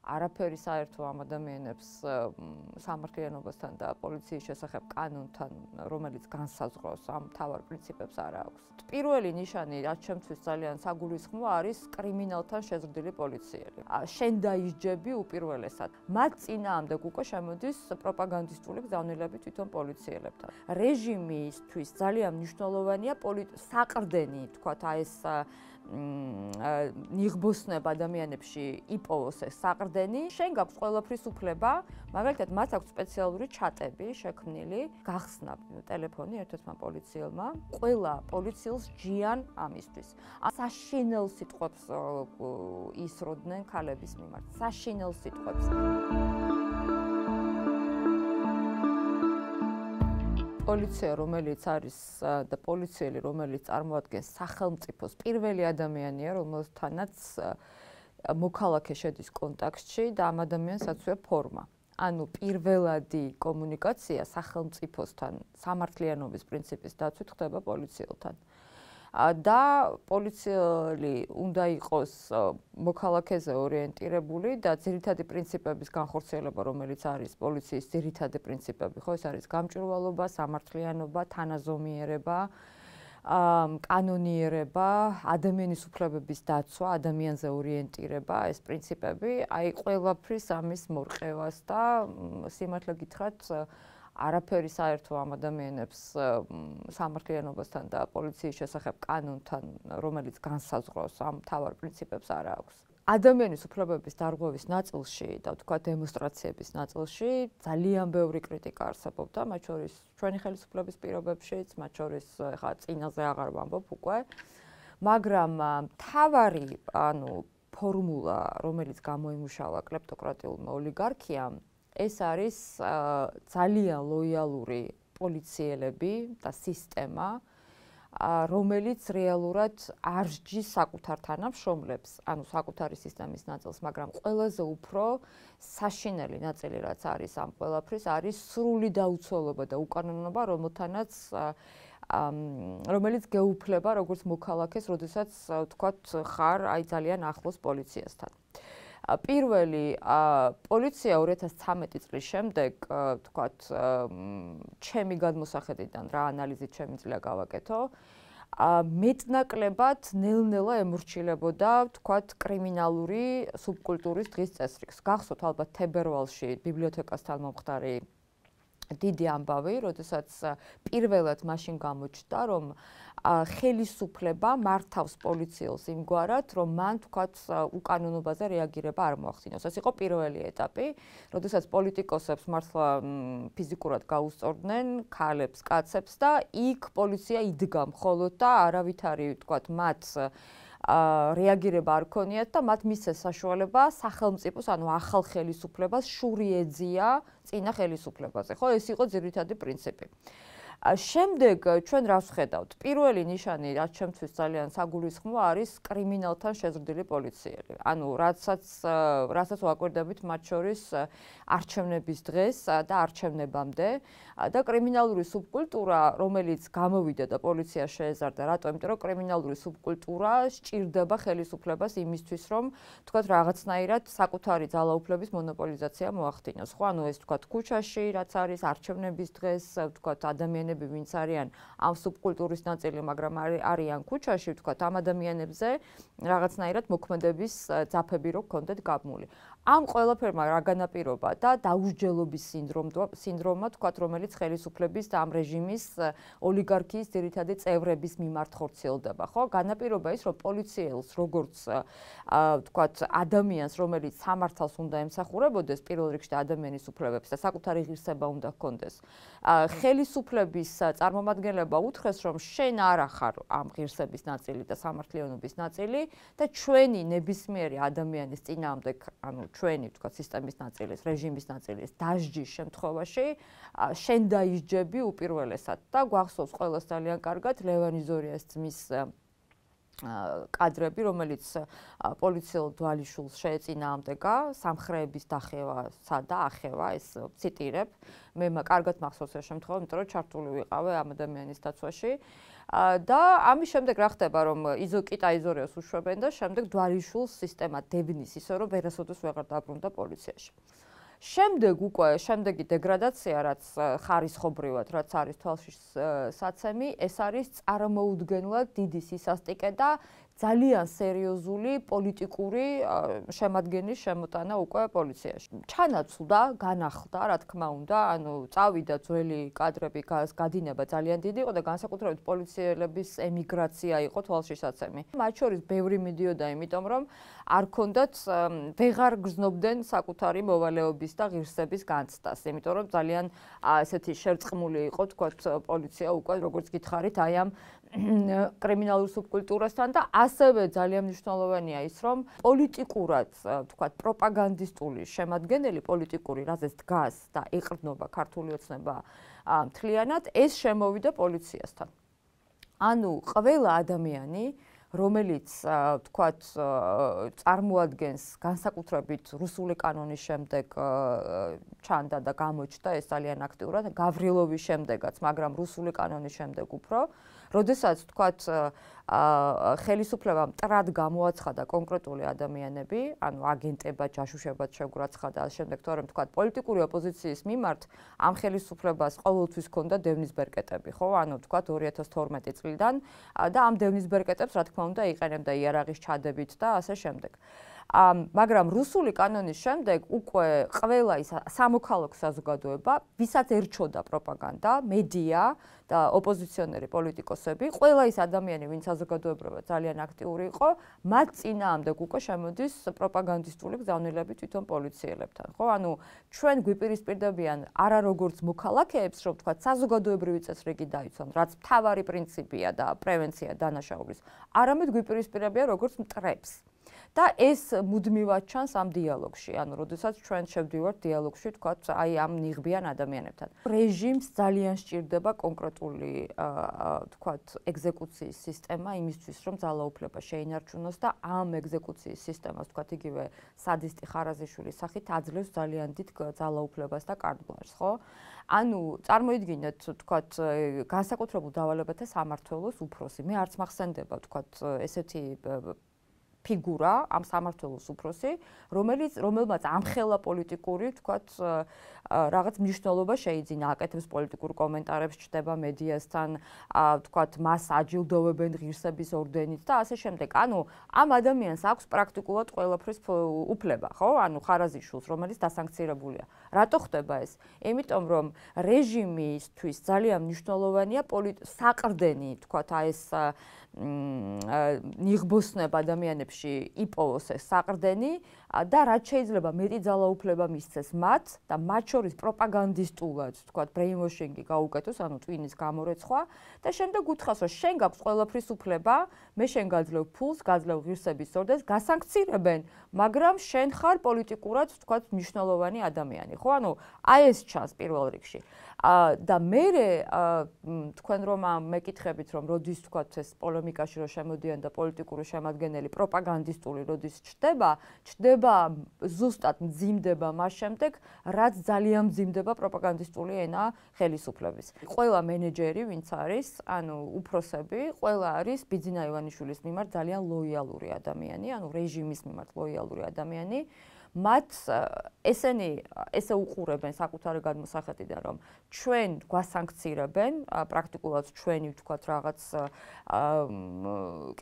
არაფერი საერთო ამ ადამიანებს სამართლიანობასთან და პოლიციის შესახებ კანონთან, რომელიც განსაზღვრავს ამ მთავარ პრინციპებს არ აქვს. პირველი ნიშანი, რაც ჩემთვის ძალიან საგულისხმოა, არის კრიმინალთან შეზრდილი პოლიციელი. შენ დაისჯები უპირველესად. მათ წინააღმდეგ უკვე შემოდის პროპაგანდისტული გზავნილები თვითონ პოლიციელებთან. რეჟიმისთვის ძალიან მნიშვნელოვანია საყრდენი, თქვათ, ეს ნიღბოსნებ ადამიანებში იპოვოს ეს საყრდენი. შენ გაქვს ყველაფრის უფლება, მაგალითად, მათ აქვს სპეციალური ჩატები შექმნილი, გახსნა ტელეფონი ერთ-ერთმა პოლიციელმა. ყველა პოლიციელს ჯიან ამისთვის. საშინელ სიტყვებს ისროდნენ ქალების მიმართ. საშინელ სიტყვებს. პოლიცია, რომელიც არის და პოლიციელი, რომელიც წარმოადგენს სახელმწიფოს პირველი ადამიანია, რომელთანაც მოქალაქე შედის კონტაქტში და ამ ადამიანს აცვია ფორმა. ანუ პირველადი კომუნიკაცია სახელმწიფოსთან, სამართლიანობის პრინციპის დაცვით ხდება პოლიციელთან. და პოლიციელი უნდა იყოს მოქალაქეზე ორიენტირებული და ძირითადი პრინციპების განხორციელება, რომელიც არის პოლიციის ძირითადი პრინციპები, ხო, ეს არის გამჭვირვალობა, სამართლიანობა, თანაზომიერება, კანონიერება, ადამიანის უფლებების დაცვა, ადამიანზე ორიენტირება, ეს პრინციპები, აი ყველაფრის ამის მორყევას და სიმართლე გითხრათ, არაფერი საერთო ამ ადამიანებს სამართლიანობასთან და პოლიციის შესახებ კანონთან, რომელიც განსაზღვრავს ამ მთავარ პრინციპებს არ აქვს. ადამიანის უფლებების დარღვევის ნაწილში და ვთქვათ დემონსტრაციების ნაწილში ძალიან ბევრი კრიტიკა არსებობდა, მათ შორის ჩვენი ხელისუფლების პირობებშიც, მათ შორის ხა წინაზე აღარ ვამბობ უკვე, მაგრამ მთავარი, ფორმულა, რომელიც გამოიმუშავა კლეპტოკრატიულმა ოლიგარქიამ, ეს არის ძალიან ლოიალური პოლიციელები და სისტემა, რომელიც რეალურად არ სჯის საკუთარ თანამშრომლებს, ანუ საკუთარი სისტემის ნაწილს, მაგრამ ყველაზე უფრო საშინელი ნაწილი, რაც არის ამ ყველაფრის, არის სრული დაუცველობა და უკანონობა, რომელიც გეუფლება როგორც მოქალაქეს, როდესაც თქვათ ხარ აი ძალიან ახლოს პოლიციასთან. პირველი პოლიცია 2013 წლის შემდეგ, თქვათ, ჩემი გადმოსახედიდან რა ანალიზით შემიძლია გავაკეთო, მეტნაკლებად ნელ-ნელა ემორჩილებოდა, თქვათ, კრიმინალური სუბკულტურის დღის წესრიგს. გახსოვთ ალბათ თებერვალში ბიბლიოთეკასთან მომხდარი დიდი ამბავი, როდესაც პირველად მაშინ გამოჩნდა, რომ ხელისუფლება მართავს პოლიციელს იმგვარად, რომ მან თქვათ უკანონობაზე რეაგირება არ მოახდინოს. ეს იყო პირველი ეტაპი, როდესაც პოლიტიკოსებს მართლა ფიზიკურად გაუსწორდნენ, ქალებს, კაცებს და იქ პოლიცია იდგა მხოლოდ და არავითარი თქვათ მათ რეაგირება არ ქონიათ და მათ მისცეს საშუალება სახელმწიფოს, ანუ ახალ ხელისუფლებას შური ეძია წინა ხელისუფლებაზე. ხო, ეს იყო ძირითადი პრინციპი. შემდეგ ჩვენ რას ვხედავთ? პირველი ნიშანი, რაც ჩემთვის ძალიან საგულისხმოა, არის კრიმინალთან შეზრდილი პოლიციელი. ანუ რასაც ვაკვირდებით მათ შორის არჩევნების დღეს და არჩევნებამდე და კრიმინალური სუბკულტურა, რომელიც გამოვიდა და პოლიცია შეეზარდა, რატომ? იმიტომ რომ კრიმინალური სუბკულტურა სჭირდება ხელისუფლებას იმისთვის, რომ თქვათ რაღაცნაირად საკუთარი ძალაუფლების მონოპოლიზაცია მოახდინოს. ხო, ანუ ეს თქვათ ქუჩაში, რაც არის არჩევნების დღეს, თქვათ ადამიანები, ვინც არიან ამ სუბკულტურის ნაწილი, მაგრამ არიან ქუჩაში, თქვათ ამ ადამიანებზე რაღაცნაირად მოქმედების ძაფები რო გქონდეთ გაბმული. ამ ყველაფერმა რა განაპირობა და დაუსჯელობის სინდრომა, თქვათ, რომელიც ხელისუფლების და ამ რეჟიმის ოლიგარქიის ძირითადი წევრების მიმართ ხორციელდება, ხო? განაპირობა ის, რომ პოლიციელს, როგორც თქვათ, ადამიანს, რომელიც სამართალს უნდა ემსახურებოდეს, პირველ რიგში ადამიანის უფლებებს და საკუთარი ღირსება უნდა ჰქონდეს, ხელისუფლების წარმომადგენლება უთხრეს, რომ შენ არ ახარ ამ ღირსების ნაწილი და სამართლიანობის ნაწილი და ჩვენი ნებისმიერი ადამიანის წინააღმდეგ, ანუ ჩვენი თქვა სისტემის ნაწილის, რეჟიმის ნაწილის დასჯის შემთხვევაში შენ დაისჯები უპირველესად და გვახსოვს ყველას ძალიან კარგად ლევანი ზორიას ძმის კადრები, რომელიც პოლიციელ დვალიშულს შეეწინააღმდეგა სამხრეების დახევასა და ახევა, ეს ციტირებ. მე კარგად მახსოვს ეს შემთხვევა, იმიტომ რომ ჩართული ვიყავი ამ ადამიანის დაცვაში. და ამის შემდეგ რა ხდება, რომ კიტაიზორიოს უშვებენ და შემდეგ დვალიშვილს სისტემა დევნის ისე, რომ ვერასოდეს ვეღარ დაბრუნდა პოლიციაში. შემდეგ უკვე შემდეგი დეგრადაცია, რაც ხარისხობრივად, რაც არის თვალში საცემი, ეს არის წარმოუდგენლად დიდი სისასტიკე და ძალიან სერიოზული პოლიტიკური შემადგენლის შემოტანა უკვე პოლიციაში. ჩანაცვლდა, განახლდა, რა თქმა უნდა, ანუ წავიდა ძველი კადრები, გადინება ძალიან დიდი იყო და განსაკუთრებით პოლიციელების ემიგრაცია იყო თვალშისაცემი. მათ შორის ბევრი მიდიოდა, იმიტომ რომ არ ქონდათ ვეღარ გრძნობდნენ საკუთარი მოვალეობის და ღირსების განცდას, იმიტომ რომ ძალიან ესეთი შერწყმული იყო, თქვათ, პოლიცია უკვე როგორც გითხარით, აი ამ კრიმინალურ სუბკულტურასთან და ასევე ძალიან მნიშვნელოვანია ის, რომ პოლიტიკურად, თქვათ, პროპაგანდისტული შემადგენელი პოლიტიკური, რაზეც დგას და ეყრდნობა ქართული ოცნება მთლიანად, ეს შემოვიდა პოლიციასთან. ანუ ყველა ადამიანი, რომელიც, თქვათ, წარმოადგენს განსაკუთრებით რუსული კანონის შემდეგ ჩანდა და გამოჩნდა ეს ძალიან აქტიურად, გავრილოვის შემდეგაც, მაგრამ რუსული კანონის შემდეგ უფრო, როდესაც, თქვათ, ხელისუფლებამ მტრად გამოაცხადა კონკრეტული ადამიანები, ანუ აგენტებად, ჯაშუშებად შეგვაცხადა და შემდეგ თორემ, თქვათ, პოლიტიკური ოპოზიციის მიმართ ამ ხელისუფლებას ყოველთვის ჰქონდა დევნის ბერკეტები, ხო? ანუ, თქვათ, 2012 წლიდან და ამ დევნის ბერკეტებს, რა თქმა უნდა, იყენებდა იარაღის ჩადებით და ასე შემდეგ. მაგრამ რუსული კანონის შემდეგ უკვე ყველა ის სამოქალაქო საზოგადოება, ვისაც ერჩოდა პროპაგანდა, მედია და ოპოზიციონერი პოლიტიკოსები, ყველა ის ადამიანი, ვინც საზოგადოებრივად ძალიან აქტიური იყო, მათ წინააღმდეგ უკვე შემოდის პროპაგანდისტული გზავნილები თვითონ პოლიციელებთან, ხო? ანუ ჩვენ გვიპირისპირდებიან არა როგორც მოქალაქეებს, რომ თქვა საზოგადოებრივი წესრიგი დაიცვან, რაც მთავარი პრინციპია და პრევენცია დანაშაულის, არამედ გვიპირისპირებიან როგორც მტრებს. და ეს მუდმივად ჩანს ამ დიალოგში, ანუ როდესაც ჩვენ შევდივართ დიალოგში, თქვათ, აი ამ ნიღბიან ადამიანებთან. რეჟიმს ძალიან სჭირდება კონკრეტული, თქვათ, ეგზეკუციის სისტემა იმისთვის, რომ ძალაუფლება შეინარჩუნოს და ამ ეგზეკუციის სისტემას, თქვათ, იგივე სადისტი ხარაზიშვილის სახით აძლევს ძალიან დიდ ძალაუფლებას და კარტბლანშს, ხო? ანუ წარმოიდგინეთ, თქვათ, განსაკუთრებულ დავალებათა სამმართველოს უფროსი. მე არც მახსენდება, თქვათ, ესეთი ფიგურა, ამ სამმართველოს უფროსი, რომელმაც ამხელა პოლიტიკური, თქვათ, რაღაც მნიშვნელობა შეიძინა, აკეთებს პოლიტიკურ კომენტარებს, ჩნდება მედიასთან, თქვათ, მას აჯილდოვებენ ღირსების ორდენით და ასე შემდეგ. ანუ ამ ადამიანს აქვს პრაქტიკულად ყველაფრის უფლება, ხო? ანუ ხარაზიშვილს, რომელიც დასანქცირებულია. რატო ხდება ეს? იმიტომ რომ რეჟიმისთვის ძალიან მნიშვნელოვანია საყრდენი, თქვათ, აი ეს ნიღბოსნებ ადამიანებში იპოვოს ეს საყრდენი და რაც შეიძლება მეტი ძალაუფლება მისცეს მათ და მათ შორის პროპაგანდისტულად, თქვათ, ბრეინვოშინგი გაუკეთოს, ანუ ტვინის გამორეცხვა და შემდეგ უთხრას, რომ შენ გაქვს ყველაფრის უფლება, მე შენ გაძლევ ფულს, გაძლევ ღირსების ორდენს, გასანქცირებენ, მაგრამ შენ ხარ პოლიტიკურად, თქვათ, მნიშვნელოვანი ადამიანი, ხო? ანუ აი ეს ჩანს პირველ რიგში. და მე თქვენ რომ მეკითხებით, რომ როდის, თქვათ, ეს პოლემიკაში რომ შემოდიან და პოლიტიკური შემადგენელი პროპაგანდისტული როდის ჩდება ზუსტად მძიმდება მას შემდეგ, რაც ძალიან მძიმდება პროპაგანდისტული ენა ხელისუფლების. ყველა მენეჯერი, ვინც არის, ანუ უფროსები, ყველა არის ბიძინა ივანიშვილის მიმართ ძალიან ლოიალური ადამიანი, ანუ რეჟიმის მიმართ ლოიალური ადამიანი. მათ ესენი ესე უყურებენ საკუთარი გადმოსახედიდან, რომ ჩვენ გვასანქცირებენ, პრაქტიკულად ჩვენი, თქვათ, რაღაც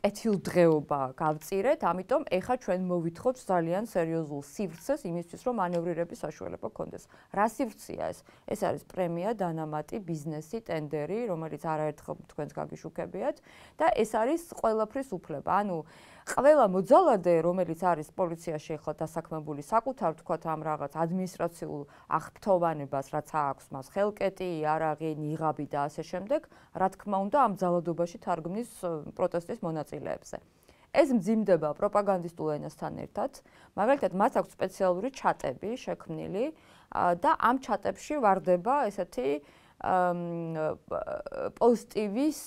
კეთილდღეობა გავწირეთ, ამიტომ ეხა ჩვენ მოვითხოვთ ძალიან სერიოზულ სივრცეს იმისთვის, რომ მანევრირების საშუალება გქონდეს. რა სივრცეა ეს? ეს არის პრემია, დანამატი, ბიზნესი, ტენდერი, რომელიც არაერთხელ თქვენს გაგიშუქებიათ და ეს არის ყველაფრის უფლება. ანუ ყველა მოძალადე, რომელიც არის პოლიციაში ახლა დასაქმებული საკუთარ, თქვათ, ამ რაღაც ადმინისტრაციულ აღფრთოვანებას, რაც აქვს მას ხელკეტი, იარაღი, ნიღაბი და ასე შემდეგ, რა თქმა უნდა, ამ ძალადობაში თარგმნის პროტესტის მონაწილეებზე. ეს მძიმდება პროპაგანდისტულ ენასთან ერთად, მაგალითად, მას აქვს სპეციალური ჩატები შექმნილი და ამ ჩატებში ვარდება ესეთი პოზიტივის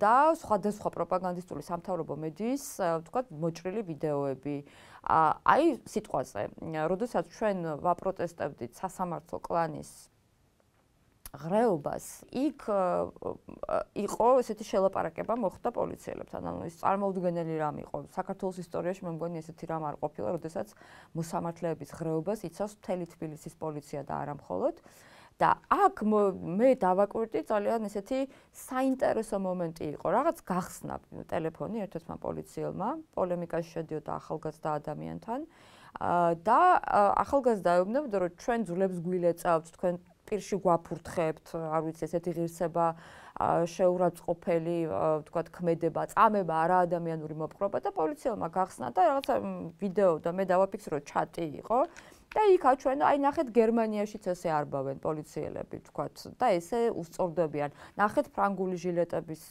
და სხვადასხვა პროპაგანდისტული სამთავრობო მედიის, თქვათ, მოჭრილი ვიდეოები. აი სიტყვაზე, როდესაც ჩვენ ვაპროტესტებდით სასამართლო კლანის ღრეობას, იქ იყო ესეთი შელაპარაკება მოხდა პოლიციელებთან. ანუ ის წარმოუდგენელი რამ იყო. საქართველოს ისტორიაში მე მგონი ესეთი რამ არ ყოფილა, როდესაც მოსამართლეების ღრეობას იცავს მთელი თბილისის პოლიცია და არა მხოლოდ. და აქ მე დავაკვირდი ძალიან ესეთი საინტერესო მომენტი იყო. რაღაც გახსნა ტელეფონი ერთ-ერთმა პოლიციელმა, პოლემიკაში შედიოდა ახალგაზრდა ადამიანთან და ახალგაზრდა ეუბნებოდა, რომ ჩვენ ძვლებს გვილეწავთ, თქვენ პირში გვაფურთხებთ, არ ვიცი, ესეთი ღირსება შეურაცხყოფელი, თქვათ, ქმედება, წამება, არა ადამიანური მოპყრობა და პოლიციელმა გახსნა და რაღაცა ვიდეო და მე დავაფიქსირო, ჩატი იყო. და იქ აჩვენა, აი ნახეთ გერმანიაშიც ესე არბავენ პოლიციელები, თქვათ, და ესე უსწორდებიან. ნახეთ ფრანგული ჟილეტების,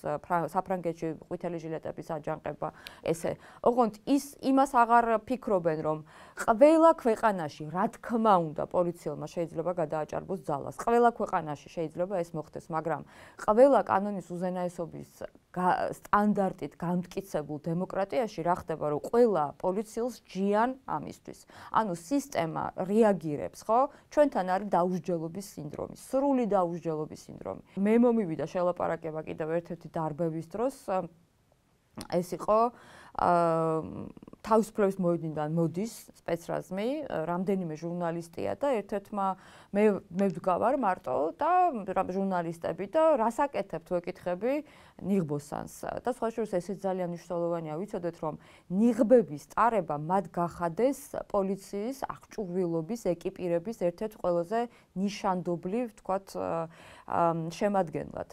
საფრანგეთში ყვითელი ჟილეტების აჯანყება, ესე. ოღონდ ის იმას აღარ ფიქრობენ, რომ ყველა ქვეყანაში, რა თქმა უნდა, პოლიციელმა შეიძლება გადააჭარბოს ძალას. ყველა ქვეყანაში შეიძლება ეს მოხდეს, მაგრამ ყველა კანონის უზენაესობის სტანდარტით გამტკიცებულ დემოკრატიაში რა ხდება, რომ ყველა პოლიციელს ჯიან ამისთვის. ანუ სისტემა რეაგირებს, ხო? ჩვენთან არის დაუსჯელობის სინდრომი, სრული დაუსჯელობის სინდრომი. მე მომივიდა შელაპარაკება კიდევ ერთ-ერთი დარბევის დროს, ეს იყო თავისუფლების მოედნიდან მოდის სპეცრაზმი, რამდენიმე ჟურნალისტია და ერთ-ერთმა მე ვდგავარ მარტო და ჟურნალისტები და რას აკეთებთ ვეკითხები ნიღბოსანს და სხვა შორის ესეც ძალიან მნიშვნელოვანია ვიცოდეთ რომ ნიღბების წარება მათ გახადეს პოლიციის აღჭურვილობის ეკიპირების ერთ-ერთ ყველაზე ნიშანდობლივ თქვათ შემადგენლად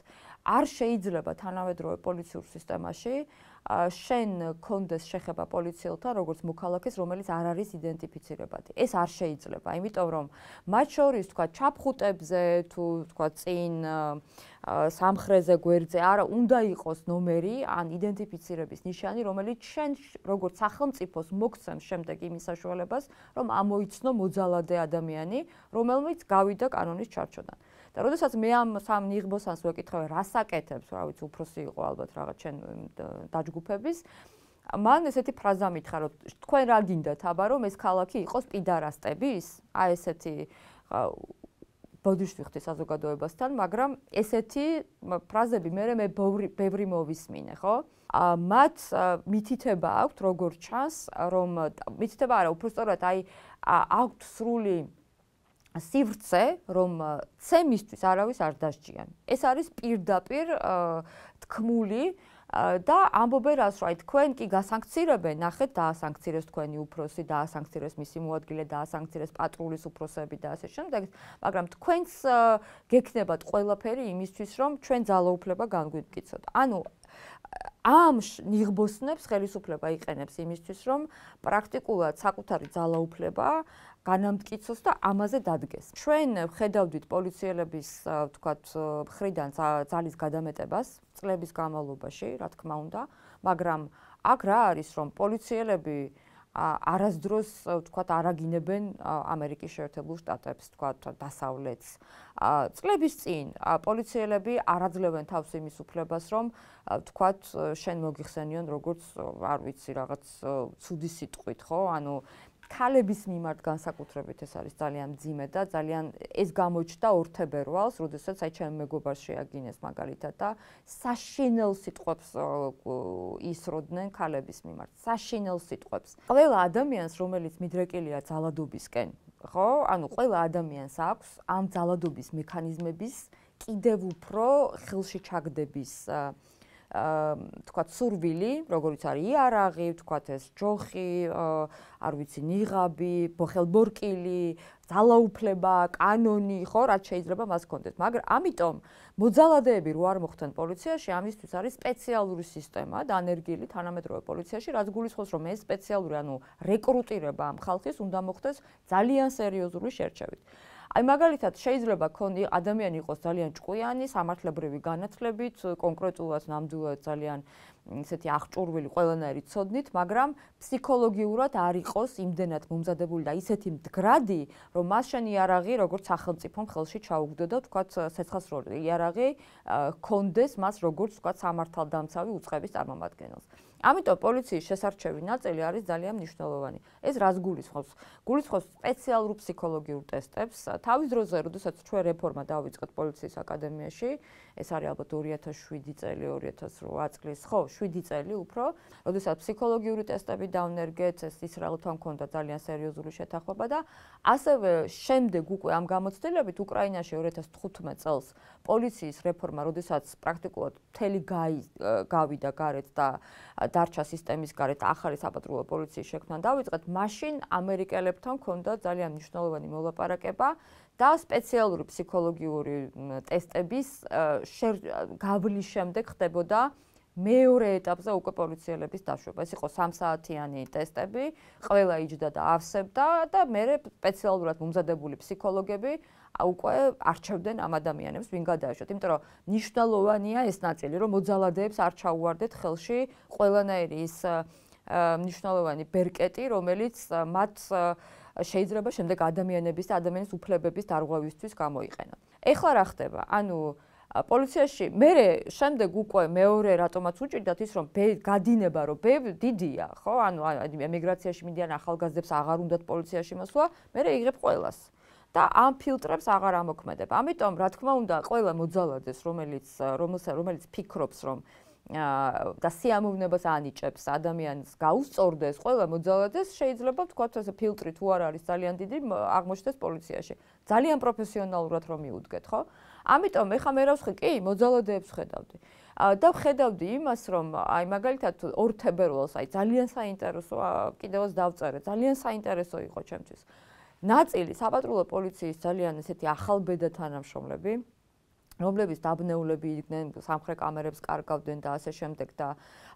არ შეიძლება თანამედროვე პოლიციურ სისტემაში შენ კონდეს შეხება პოლიციელთან როგორც მოქალაქეს რომელიც არ არის იდენტიფიცირებადი ეს არ შეიძლება იმიტომ რომ მათ შორის თქვა ჩაფხუტებზე თუ თქვა წინ სამხრეზე გვერდზე არა უნდა იყოს ნომერი ან იდენტიფიცირების ნიშანი რომელიც შენ როგორც სახელმწიფოს მოგცემს შემდეგ იმის საშუალებას რომ ამოიცნო მოძალადე ადამიანი რომელმიც გავიდა კანონის ჩარჩოდან და როდესაც მე ამ სამ ნიღბოსანს ვეკითხავ რას აკეთებს რა ვიცი უფროსი იყო ალბათ რაღაც ჩვენ დაჯგუფების მან ესეთი ფრაზა მითხრა რომ თქვენ რა გინდათ აბა რომ ეს ქალაქი იყოს პიდარასტების აი ესეთი ბოდიშვიხთი საზოგადოებასთან მაგრამ ესეთი ფრაზები მე ბევრი მოვისმინე ხო მათ მითითება აქვთ როგორ ჩანს რომ მითითება არა უბრალოდ აი აქვთ სრული სივრცე რომ ცემისთვის არავის არ დასჯიან ეს არის პირდაპირ თქმული და ამბობენ რას რომ აი თქვენ კი გასანქცირებენ ნახეთ დაასანქცირეს თქვენი უფროსი დაასანქცირეს მისი მოადგილე დაასანქცირეს პატრულის უფროსები და ასე შემდეგ მაგრამ თქვენს გექნებათ ყველაფერი იმისთვის რომ ჩვენ ძალაუფლება განგვიმტკიცოთ ანუ ამ ნიღბოსნებს ხელისუფლება იყენებს იმისთვის რომ პრაქტიკულად საკუთარი ძალაუფლება განამტკიცოს და ამაზე დადგეს. ჩვენ ხედავდით პოლიციელების თქვათ მხრიდან ძალის გადამეტებას წლების განმავლობაში, რა თქმა უნდა, მაგრამ აქ რა არის რომ პოლიციელები არასდროს თქვათ არაგინებენ ამერიკის შეერთებულ შტატებს, თქვათ დასავლეთს. წლების წინ პოლიციელები არაძლევენ თავს იმის უფლებას, რომ თქვათ შენ მოგიხსენიონ როგორც არ ვიცი რაღაც ცუდი სიტყვით, ხო? ანუ ქალების მიმართ განსაკუთრებით ეს არის ძალიან მძიმე და ძალიან ეს გამოჩნდა ორ თებერვალს, როდესაც აი ჩემ მეგობარს შეაგინეს მაგალითად და საშინელ სიტყვებს ისროდნენ ქალების მიმართ. საშინელ სიტყვებს. ყველა ადამიანს, რომელიც მიდრეკილია ძალადობისკენ, ხო? ანუ ყველა ადამიანს აქვს ამ ძალადობის მექანიზმების კიდევ უფრო ხელში ჩაგდების თქვათ სურვილი, როგორც არის იარაღი, თქვათ ეს ჯოხი, არ ვიცი, ნიღაბი, ბოხელბორკილი, ძალაუფლება, კანონი, ხო, რაც შეიძლება მას ჰქონდეს. მაგრამ ამიტომ მოძალადეები რო არ მოხდნენ პოლიციაში, ამისთვის არის სპეციალური სისტემა, დანერგილი თანამედროვე პოლიციაში, რაც გულისხმობს, რომ ეს სპეციალური, ანუ რეკრუტირება ამ ხალხის უნდა მოხდეს ძალიან სერიოზული შერჩევით. აი მაგალითად შეიძლება ადამიანი იყოს ძალიან ჭკვიანი, სამართლებრივი განათლებით, კონკრეტულად ნამდვილად ძალიან ესეთი აღჭურვილი ყველანაირი ცოდნით, მაგრამ ფსიქოლოგიურად არ იყოს იმდენად მომზადებული და ისეთი მდგრადი, რომ მას შენ იარაღი როგორც სახელმწიფომ ხელში ჩაუგდო და თქვათ ცეცხლსროლი იარაღი ჰქონდეს მას როგორც თქვათ სამართალდამცავი უწყების წარმომადგენელს. ამიტომ პოლიციის შესარჩევი ნაწილი არის ძალიან მნიშვნელოვანი. ეს რას გულისხმობს? გულისხმობს სპეციალურ ფსიქოლოგიურ ტესტებს. თავის დროზე, როდესაც ჩვენ რეფორმა დავიწყეთ პოლიციის აკადემიაში, ეს არის ალბათ 2007 წელი, 2008 წლის, ხო, 7 წელი უფრო, როდესაც ფსიქოლოგიური ტესტები დავნერგეთ, ეს ისრაელთან ჰქონდა ძალიან სერიოზული შეთანხმება და ასევე შემდეგ უკვე ამ გამოცდილებით უკრაინაში 2015 წელს პოლიციის რეფორმა, როდესაც პრაქტიკულად მთელი გავიდა გარეთ და დარჩა სისტემის გარეთ ახალი საპატრულო პოლიციის შექმნა დავიწყეთ, მაშინ ამერიკელებთან ჰქონდა ძალიან მნიშვნელოვანი მოლაპარაკება და სპეციალური ფსიქოლოგიური ტესტების გავლის შემდეგ ხდებოდა მეორე ეტაპზე უკვე პოლიციელების დაშვება. ეს იყო 3 საათიანი ტესტები, ყველა იჯდა და ავსებდა და მერე სპეციალურად მომზადებული ფსიქოლოგები უკვე არჩევდნენ ამ ადამიანებს, ვინ გადაეშვათ. იმიტომ რომ მნიშვნელოვანია ეს ნაწილი, რომ მოძალადეებს არ ჩაუვარდეთ ხელში ყველანაირი ის მნიშვნელოვანი ბერკეტი, რომელიც მათ შეიძლება შემდეგ ადამიანების და ადამიანის უფლებების დარღვევისთვის გამოიყენონ. ეხლა რა ხდება? ანუ პოლიციაში მერე შემდეგ უკვე მეორე რატომაც უჭირდათ ის რომ გადინება რომ დიდია, ხო? ანუ ემიგრაციაში მიდიან ახალგაზრდებს აღარ უნდათ პოლიციაში მოსვლა, მერე იღებ ყველას. და ამ ფილტრებს აღარ ამოქმედება. ამიტომ რა თქმა უნდა, ყველა მოძალადეს, რომელიც ფიქრობს, რომ და სიამოვნებას ანიჭებს ადამიანს გაუსწორდეს, ყველა მოძალადეს შეიძლება ვთქვათ, ესე ფილტრი თუ არ არის ძალიან დიდი, აღმოჩნდეს პოლიციაში. ძალიან პროფესიონალურად რომ მიუდგეთ, ხო? ამიტომ ეხა მე რა ვხდი, კი, მოძალადეებს ხედავდი. და ვხედავდი იმას, რომ აი მაგალითად 2 თებერვალს აი ძალიან საინტერესო კიდევაც დავწერე, ძალიან საინტერესო იყო ჩემთვის. ნაწილი საპატრულო პოლიციის ძალიან ესეთი ახალბედა თანამშრომლები, რომლებიც დაბნეულები იყვნენ, სამხრეთ კამერებს კარგავდნენ და ასე შემდეგ და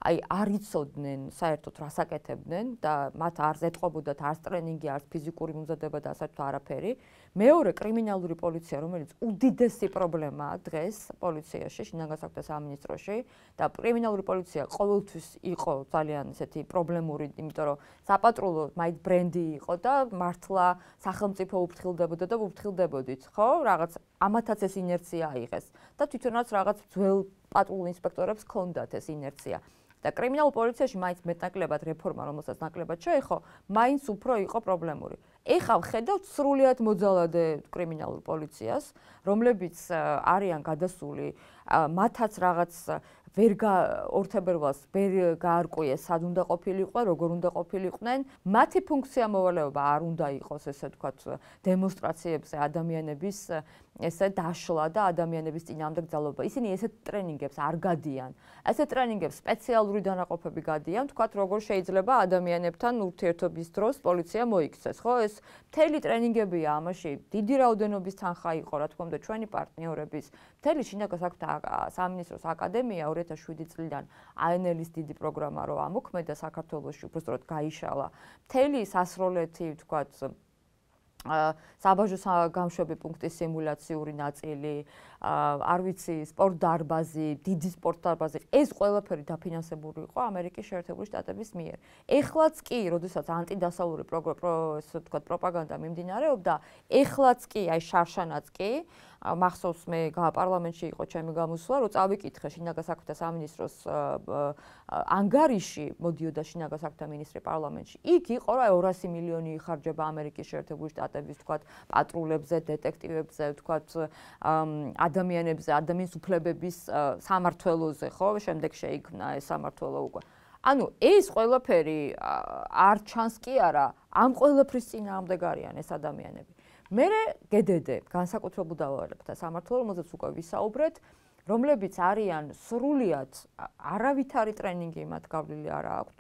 აი არ იცოდნენ საერთოდ რას აკეთებდნენ და მათ არ ზეთყობოდათ არც ტრენინგი, არც ფიზიკური მომზადება და საერთოდ არაფერი. მეორე კრიმინალური პოლიცია, რომელიც უდიდესი პრობლემაა დღეს პოლიციაში, შინაგან საქმეთა სამინისტროში და კრიმინალური პოლიცია ყოველთვის იყო ძალიან ესეთი პრობლემური, იმიტომ რომ საპატრულო მაინც ბრენდი იყო და მართლა სახელმწიფო უფრთხილდებოდა და უფრთხილდებოდით, ხო? რაღაც ამათაც ეს ინერცია აიღეს და თვითონაც რაღაც ძველ პატრულ ინსპექტორებს ჰქონდათ ეს ინერცია. და კრიმინალურ პოლიციაში მაინც მეტნაკლებად რეფორმა, რომელსაც ნაკლებად შეეხო, მაინც უფრო იყო პრობლემური. ეხლა ვხედავთ სრულიად მოძალადე კრიმინალურ პოლიციას, რომლებიც არიან გადასული, მათაც რაღაც ვერ 2 თებერვალს ვერ გაარკვიეს, სად უნდა ყოფილიყო, როგორ უნდა ყოფილიყვნენ. მათი ფუნქცია მოვალეობა არ უნდა იყოს, ესე ვთქვათ, დემონსტრაციებზე ადამიანების ესე დაშლა და ადამიანების წინააღმდეგ ძალობა. ისინი ესეთ ტრენინგებს არ გადიან. ესეთ ტრენინგებს სპეციალური დანაყოფები გადიან, ვთქვათ, როგორ შეიძლება ადამიანებთან ურთიერთობის დროს პოლიცია მოიქცეს, ხო? ეს მთელი ტრენინგებია ამაში. დიდი რაოდენობის თანხა იყო, რა თქმა უნდა, ჩვენი პარტნიორების. მთელი შინაგან საქმეთა სამინისტროს აკადემია 2007 წლიდან ANL-ის დიდი პროგრამა რო ამოქმედა საქართველოში, უბრალოდ გაიშალა. მთელი სასროლეთი, ვთქვათ, საბაჟო გამშვები პუნქტის სიმულაციური ნაწილი, არ ვიცი, სპორტ დარბაზი, დიდი სპორტ დარბაზი, ეს ყველაფერი დაფინანსებული იყო ამერიკის შეერთებული შტატების მიერ. ეხლაც კი, როდესაც ანტიდასავლური პროპაგანდა მიმდინარეობდა, ეხლაც კი, აი შარშანაც კი, მახსოვს მე პარლამენტში იყო ჩემი გამოსვლა, რომ წავიკითხე შინაგან საქმეთა სამინისტროს ანგარიში, მოდიოდა შინაგან საქმეთა მინისტრი პარლამენტში. იქ იყო რა 200 მილიონი იხარჯება ამერიკის შეერთებული შტატების, თქვათ, პატრულებზე, დეტექტივებზე, თქვათ, ადამიანებზე, ადამიანის უფლებების სამმართველოზე, ხო? შემდეგ შეიქმნა ეს სამმართველო უკვე. ანუ ეს ყველაფერი არ ჩანს კი არა, ამ ყველაფრის წინააღმდეგ არიან ეს ადამიანები. მერე გედედე განსაკუთრებულ დავალებთა სამმართველო, რომელზეც უკვე ვისაუბრეთ, რომლებიც არიან სრულიად არავითარი ტრენინგი მათ გავლილი არ აქვთ.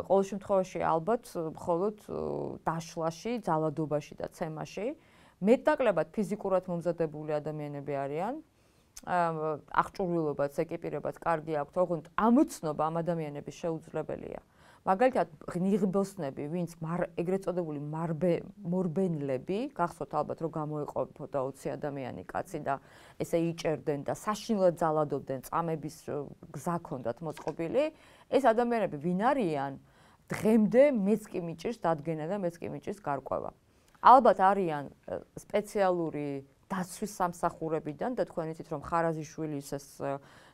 ყოველ შემთხვევაში ალბათ მხოლოდ დაშლაში, ძალადობაში და ცემაში. მეტნაკლებად ფიზიკურად მომზადებული ადამიანები არიან. აღჭურვილობაც, ეკიპირებაც კარგი აქვთ, ოღონდ ამოცნობა ამ ადამიანების შეუძლებელია. მაგალითად, ნიღბოსნები, ვინც ეგრეთ წოდებული მორბენლები, გახსოვთ ალბათ, რომ გამოეყოფოდა 20 ადამიანი კაცი და ესე იჭერდნენ და საშინლად ძალადობდნენ, წამების გზა ჰქონდათ მოწყობილი. ეს ადამიანები ვინ არიან? დღემდე მეც კი მიჭირს დადგენა და მეც კი მიჭირს გარკვევა. ალბათ არიან სპეციალური დაცვის სამსახურებიდან და თქვენ იცით რომ ხარაზიშვილის ეს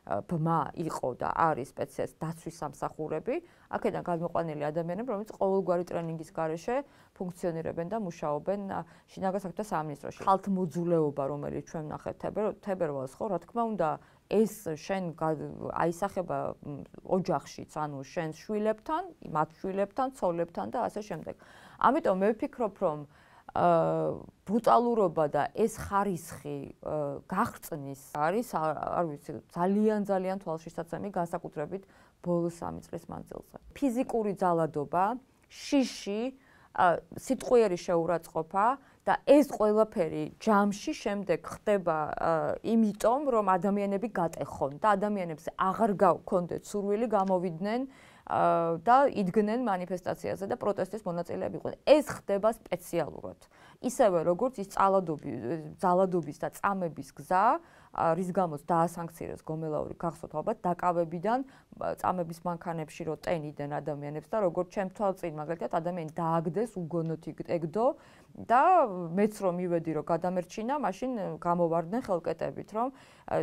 ბმა იყო და არის სპეციალისტ დაცვის სამსახურები, აქედან გამოყვანილი ადამიანები, რომლებიც ყოველგვარი ტრენინგის გარეშე ფუნქციონირებენ და მუშაობენ შინაგან საქმეთა სამინისტროში. ხალხმოძულეობა, რომელიც ჩვენ ვნახეთ თებერვალს, ხო, რა თქმა უნდა, ეს შენ აისახება ოჯახშიც, ანუ შენ შვილებთან, მათ შვილებთან, ცოლებთან და ასე შემდეგ. ამიტომ მე ვფიქრობ, რომ ბრუტალურობა და ეს ხარისხი გაღწნის არის, არ ვიცი, ძალიან თვალშისაცემი განსაკუთრებით ბოლო 3 წლის მანძილზე. ფიზიკური ძალადობა, შიში, სიტყვიერი შეურაცხყოფა და ეს ყველაფერი ჯამში შემდეგ ხდება იმიტომ, რომ ადამიანები გატეხონ და ადამიანებს აღარ გქონდეთ სურვილი გამოვიდნენ და იდგნენ მანიფესტაციაზე და პროტესტის მონაწილეები იყვნენ. ეს ხდება სპეციალურად. ისევე როგორც ის ძალადობის და წამების გზა, რის გამოც დაასანქცირეს გომელაური გახსოვთ ალბათ დაკავებიდან წამების მანქანებში რო ტენიდან ადამიანებს და როგორც ჩემ თვალწინ მაგალითად ადამიანი დააგდეს უგონოდ ეგდო და მეც რომ მივედი რომ გადამერჩინა, მაშინ გამოვარდნენ ხელკეტებით რომ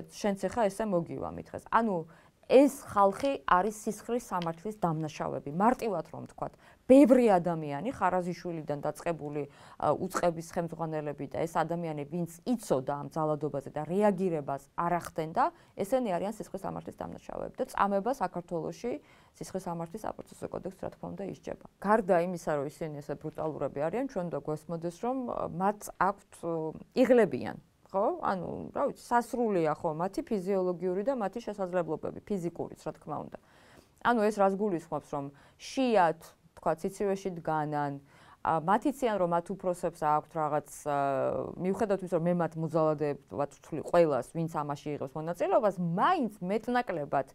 შენც ახლა ესე მოგივა მითხეს. ანუ ეს ხალხი არის სისხლის სამართლის დამნაშავები. მარტივად რომ ვთქვათ, ბევრი ადამიანი ხარაზიშვილიდან დაწყებული უწყების ხელმძღვანელები და ეს ადამიანები, ვინც იცოდა ამ ძალადობაზე და რეაგირებას არ ახდენდა, ესენი არიან სისხლის სამართლის დამნაშავეები და წამება საქართველოში სისხლის სამართლის საპროცესო კოდექსს რა თქმა უნდა ისჯება. გარდა იმისა, რომ ისინი ესე ბრუტალურები არიან, ჩვენ უნდა გვესმოდეს, რომ მათ აქვთ იღლებიან ხო? ანუ, რა ვიცი, სასრულია ხო, მათი ფიზიოლოგიური და მათი შესაძლებლობები, ფიზიკურიც, რა თქმა უნდა. ანუ ეს რას გულისხმობს, რომ შიათ, თქვა, სიცივეში დგანან, მათ იციან, რომ მათ უფროსებს აქვთ რაღაც, მიუხედავად იმისა, რომ მე მათ მოძალადებად ვთვლი ყველას, ვინც ამაში იღებს მონაწილეობას, მაინც მეტნაკლებად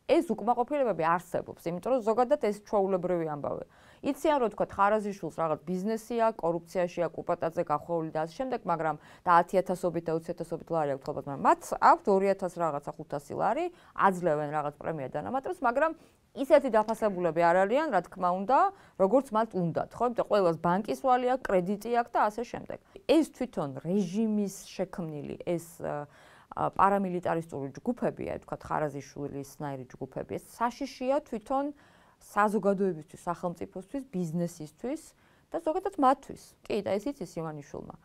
ეს უკმაყოფილებები არსებობს, იმიტომ რომ ზოგადად ეს ჩვეულებრივი ამბავია. იციან, რომ თქვა ხარაზიშვილს რაღაც ბიზნესი აქვს, კორუფციაშია, კუპატაძე გახვეული და ასე შემდეგ, მაგრამ და 10,000-ობით და 20,000-ობით ლარი აქვს ალბათ, მაგრამ მათ აქვთ 2,000 რაღაცა 500 ლარი, აძლევენ რაღაც პრემია დანამატებს, მაგრამ ისეთი დაფასებულები არ არიან, რა თქმა უნდა, როგორც მათ უნდათ, ხო? იმიტომ ყველას ბანკის ვალი აქვს, კრედიტი აქვს და ასე შემდეგ. ეს თვითონ რეჟიმის შექმნილი ეს პარამილიტარისტული ჯგუფებია, თქვათ ხარაზიშვილისნაირი ჯგუფები, ეს საშიშია თვითონ საზოგადოებისთვის, სახელმწიფოსთვის, ბიზნესისთვის და ზოგადად მათთვის. კი, და ეს იცის ივანიშვილმა.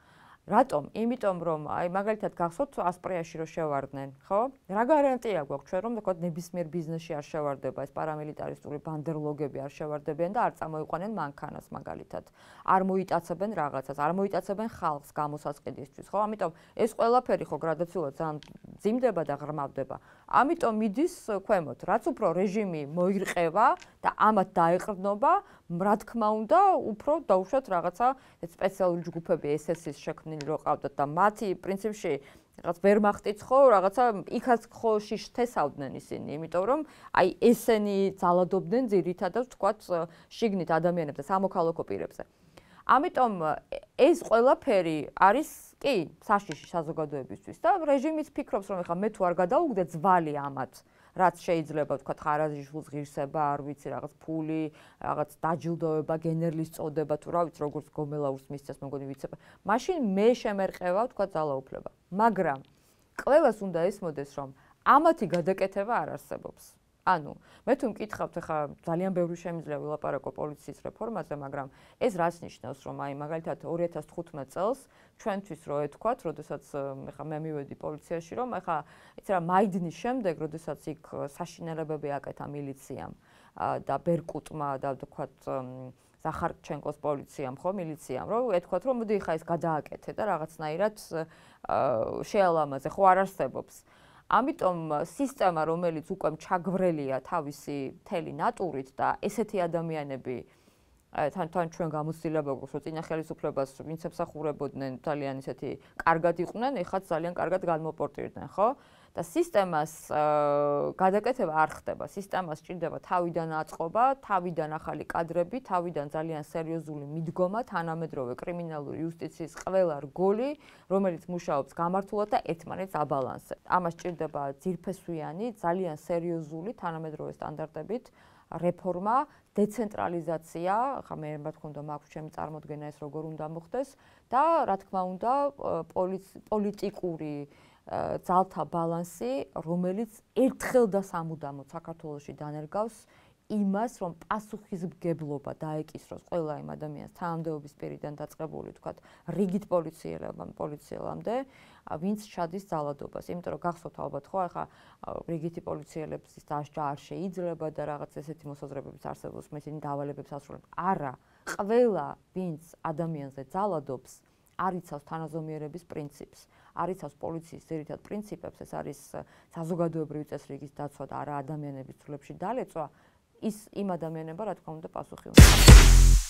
რატომ? იმიტომ რომ აი მაგალითად გახსოვთ ასპრიაში რო შევარდნენ, ხო? რა გარანტია გვაქვს ჩვენ რომ თქვათ ნებისმიერ ბიზნესში არ შევარდება ეს პარამილიტარისტული ბანდერლოგები არ შევარდებიან და არ წამოიყვანენ მანქანას მაგალითად. არ მოიტაცებენ რაღაცას, არ მოიტაცებენ ხალხს გამოსასყიდისთვის, ხო? ამიტომ ეს ყველაფერი ხო გრადაციულად ძალიან მძიმდება და ღრმავდება. ამიტომ მიდის ქვემოთ, რაც უფრო რეჟიმი მოირყევა და ამათ დაეყრდნობა, რა თქმა უნდა, უფრო დაუშვათ რაღაცა სპეციალური ჯგუფები SS-ის შექმნილი რო ყავდათ და მათი პრინციპში რაღაც ვერმახტიც ხო რაღაცა იქაც ხო შთესავდნენ ისინი, იმიტომ რომ აი ესენი ძალადობდნენ ძირითადად თქვათ შიგნით ადამიანებს და სამოქალაქო პირებზე. ამიტომ ეს ყველაფერი არის კი საშიში საზოგადოებისთვის და რეჟიმიც ფიქრობს რომ ეხლა მე თუ არ გადავუგდე ძვალი ამათ რაც შეიძლება თქვა ხარაზიშვილს ღირსება, არ ვიცი, რაღაც ფული, რაღაც დაჯილდოება, გენერლის წოდება, თუ რა ვიცი, როგორც გომელაურს მისცეს, მეგონი ვიცება. მაშინ მე შემერყევა, თქვა ძალაუფლება. მაგრამ ყველას უნდა ესმოდეს, რომ ამათი გადაკეთება არ არსებობს. ანუ, მე თუ მკითხავთ, ახლა ძალიან ბევრი შემიძლია ვილაპარაკო პოლიციის რეფორმაზე, მაგრამ ეს რას ნიშნავს, რომ აი მაგალითად 2015 წელს ჩვენთვის რო ეთქვათ, როდესაც ახლა მე მივედი პოლიციაში, რომ ახლა იცი რა, მაიდნის შემდეგ, როდესაც იქ საშინელებები აკეთა მილიციამ და ბერკუტმა და ვთქვათ ზახარჩენკოს პოლიციამ, ხო, მილიციამ, რომ ეთქვათ, რომ მოდი ხა ეს გადააკეთე და რაღაცნაირად შეალამაზე, ხო არ არსებობს. ამიტომ სისტემა, რომელიც უკვე ჩაგვრელია თავისი მთელი ნატურით და ესეთი ადამიანები თან ჩვენ გამოცდილება გვაქვს, რომ წინა ხელისუფლებას ვინც ემსახურებოდნენ, ძალიან ისეთი კარგად იყვნენ, ეხლაც ძალიან კარგად განმოპორტირდნენ, ხო? და სისტემას გადაკეთება არ ხდება. სისტემას სჭირდება თავიდან აწყობა, თავიდან ახალი კადრები, თავიდან ძალიან სერიოზული მიდგომა, თანამედროვე კრიმინალური იუსტიციის ყველა რგოლი, რომელიც მუშაობს გამართულად და ერთმანეთს აბალანსებს. ამას სჭირდება ძირფესვიანი, ძალიან სერიოზული თანამედროვე სტანდარტებით რეფორმა, დეცენტრალიზაცია, ხა მე რა თქმა უნდა მაქვს ჩემი წარმოდგენა ეს როგორ უნდა მოხდეს და რა თქმა უნდა პოლიტიკური ძალთა ბალანსი, რომელიც ერთხელ და სამუდამოდ საქართველოში დანერგავს იმას, რომ პასუხისმგებლობა დაეკისროს ყველა იმ ადამიანს თანამდებობის პირიდან დაწყებული, თქვათ, რიგით პოლიციელამდე, ვინც ჩადის ძალადობას. იმიტომ რომ გახსოვთ ალბათ ხო, ახლა რიგითი პოლიციელების დასჯა არ შეიძლება და რაღაც ესეთი მოსაზრებებიც არსებობს, ისინი დავალებებს ასრულებენ. არა, ყველა, ვინც ადამიანზე ძალადობს, არ იცავს თანაზომიერების პრინციპს, არ იცავს პოლიციის ძირითად პრინციპებს, ეს არის საზოგადოებრივი წესრიგის დაცვა და არა ადამიანების ცვლილებში დალეწვა, ის იმ ადამიანებმა, რა თქმა უნდა, პასუხი უნდა.